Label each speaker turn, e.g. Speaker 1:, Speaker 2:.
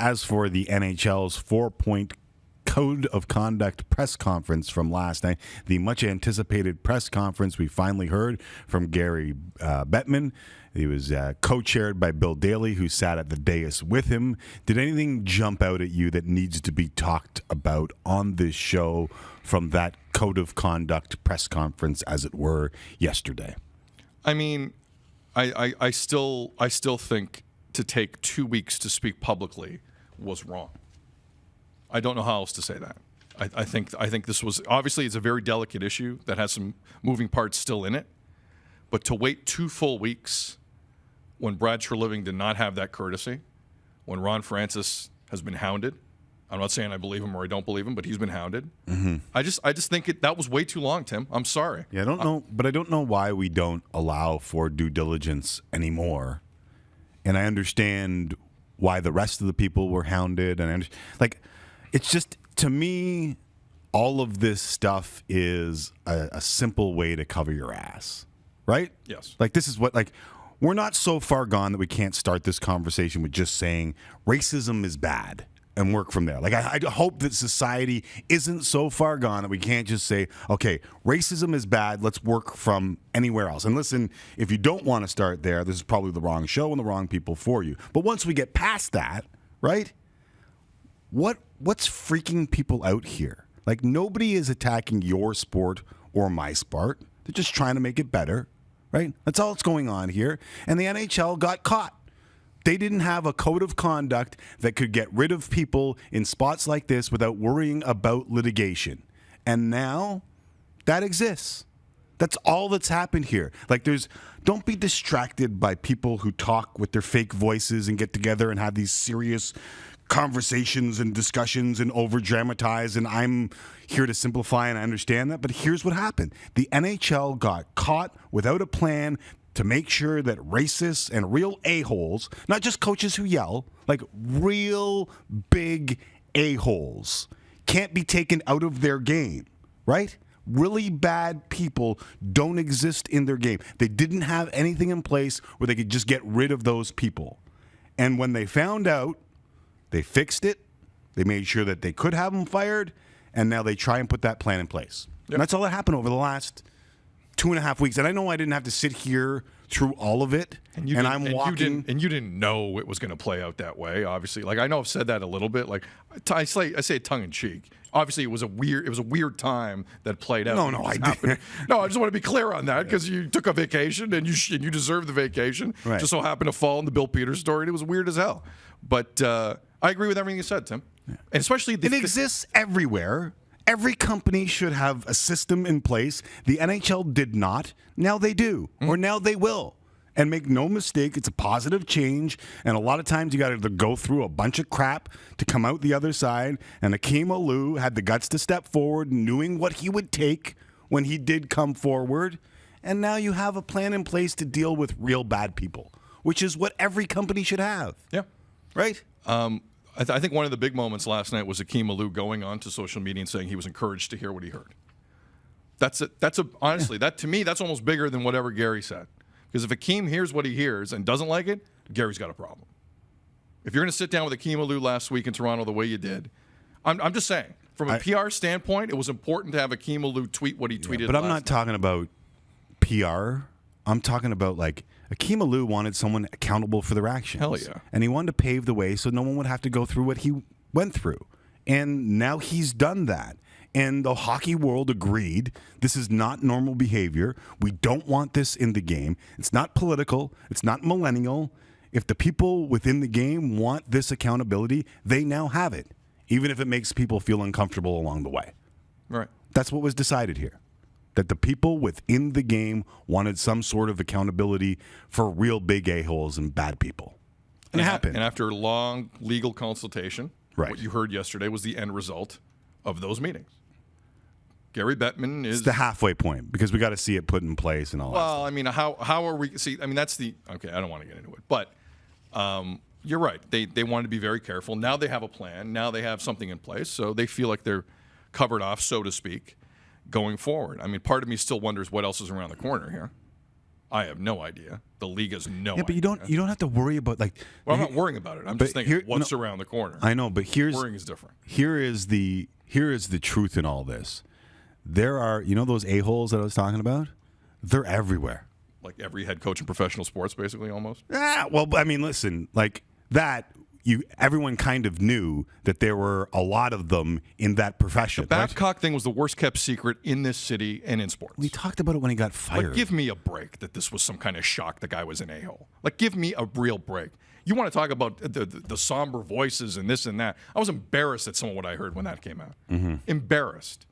Speaker 1: as for the NHL's 4-point code of conduct press conference from last night, the much anticipated press conference we finally heard from Gary Bettman. He was co-chaired by Bill Daly, who sat at the dais with him. Did anything jump out at you that needs to be talked about on this show from that code of conduct press conference, as it were, yesterday?
Speaker 2: I mean, I still think to take 2 weeks to speak publicly was wrong. I don't know how else to say that. I think this was, obviously it's a very delicate issue that has some moving parts still in it, but to wait 2 full weeks when Brad Treliving did not have that courtesy, when Ron Francis has been hounded, I'm not saying I believe him or I don't believe him, but he's been hounded. Mm-hmm. I just think that was way too long, Tim. I'm sorry.
Speaker 1: Yeah, I don't know, but I don't know why we don't allow for due diligence anymore. And I understand why the rest of the people were hounded, and it's just, to me, all of this stuff is a simple way to cover your ass, right?
Speaker 2: Yes.
Speaker 1: Like, this is what, like, we're not so far gone that we can't start this conversation with just saying racism is bad and work from there. Like, I hope that society isn't so far gone that we can't just say, okay, racism is bad, let's work from anywhere else. And listen, if you don't want to start there, this is probably the wrong show and the wrong people for you. But once we get past that, right, what's freaking people out here? Like, nobody is attacking your sport or my sport. They're just trying to make it better, right? That's all that's going on here. And the NHL got caught. They didn't have a code of conduct that could get rid of people in spots like this without worrying about litigation. And now that exists. That's all that's happened here. Like, don't be distracted by people who talk with their fake voices and get together and have these serious conversations and discussions and over-dramatize, and I'm here to simplify, and I understand that, but here's what happened. The NHL got caught without a plan to make sure that racists and real a-holes, not just coaches who yell, like real big a-holes, can't be taken out of their game, right? Really bad people don't exist in their game. They didn't have anything in place where they could just get rid of those people. And when they found out, they fixed it. They made sure that they could have them fired, and now they try and put that plan in place. Yep. And that's all that happened over the last 2.5 weeks. And I know I didn't have to sit here through all of it. And you didn't
Speaker 2: know it was going to play out that way. Obviously, like, I know I've said that a little bit. Like, I say it tongue in cheek. Obviously, it was a weird time that played out.
Speaker 1: No, I didn't.
Speaker 2: No, I just want to be clear on that, because you took a vacation and you deserved the vacation. Right. Just so happened to fall in the Bill Peters story, and it was weird as hell. But I agree with everything you said, Tim. Yeah. And especially
Speaker 1: it exists everywhere. Every company should have a system in place. The NHL did not. Now they do, or now they will. And make no mistake, it's a positive change. And a lot of times you got to go through a bunch of crap to come out the other side. And Akeem Alou had the guts to step forward, knowing what he would take when he did come forward. And now you have a plan in place to deal with real bad people, which is what every company should have. Yeah. Right?
Speaker 2: I think one of the big moments last night was Akeem Alou going on to social media and saying he was encouraged to hear what he heard. Honestly, that to me, that's almost bigger than whatever Gary said. Because if Akeem hears what he hears and doesn't like it, Gary's got a problem. If you're going to sit down with Akeem Alou last week in Toronto the way you did, I'm just saying, from a PR standpoint, it was important to have Akeem Alou tweet what he tweeted.
Speaker 1: But I'm not talking about PR. I'm talking about, like, Akeem Alou wanted someone accountable for their actions.
Speaker 2: Hell yeah.
Speaker 1: And he wanted to pave the way so no one would have to go through what he went through. And now he's done that. And the hockey world agreed this is not normal behavior. We don't want this in the game. It's not political. It's not millennial. If the people within the game want this accountability, they now have it, even if it makes people feel uncomfortable along the way.
Speaker 2: Right.
Speaker 1: That's what was decided here. That the people within the game wanted some sort of accountability for real big a-holes and bad people. And it happened.
Speaker 2: And after long legal consultation,
Speaker 1: right,
Speaker 2: what you heard yesterday was the end result of those meetings. Gary Bettman is...
Speaker 1: It's the halfway point, because we got to see it put in place and all that stuff.
Speaker 2: Well, I mean, how are we... See, I mean, that's the... Okay, I don't want to get into it. But you're right. They wanted to be very careful. Now they have a plan. Now they have something in place. So they feel like they're covered off, so to speak, going forward. I mean, part of me still wonders what else is around the corner here. I have no idea. The league has no idea.
Speaker 1: But you don't have to worry about like.
Speaker 2: Well, I'm not worrying about it. I'm just thinking what's around the corner.
Speaker 1: I know, but
Speaker 2: worrying is different.
Speaker 1: Here is the truth in all this. There are those a-holes that I was talking about. They're everywhere.
Speaker 2: Like every head coach in professional sports, basically, almost.
Speaker 1: Well, I mean, listen, like that. Everyone kind of knew that there were a lot of them in that profession.
Speaker 2: The Babcock thing was the worst kept secret in this city and in sports.
Speaker 1: We talked about it when he got fired.
Speaker 2: Like, give me a break that this was some kind of shock the guy was an a-hole. Like, give me a real break. You want to talk about the somber voices and this and that. I was embarrassed at some of what I heard when that came out. Embarrassed.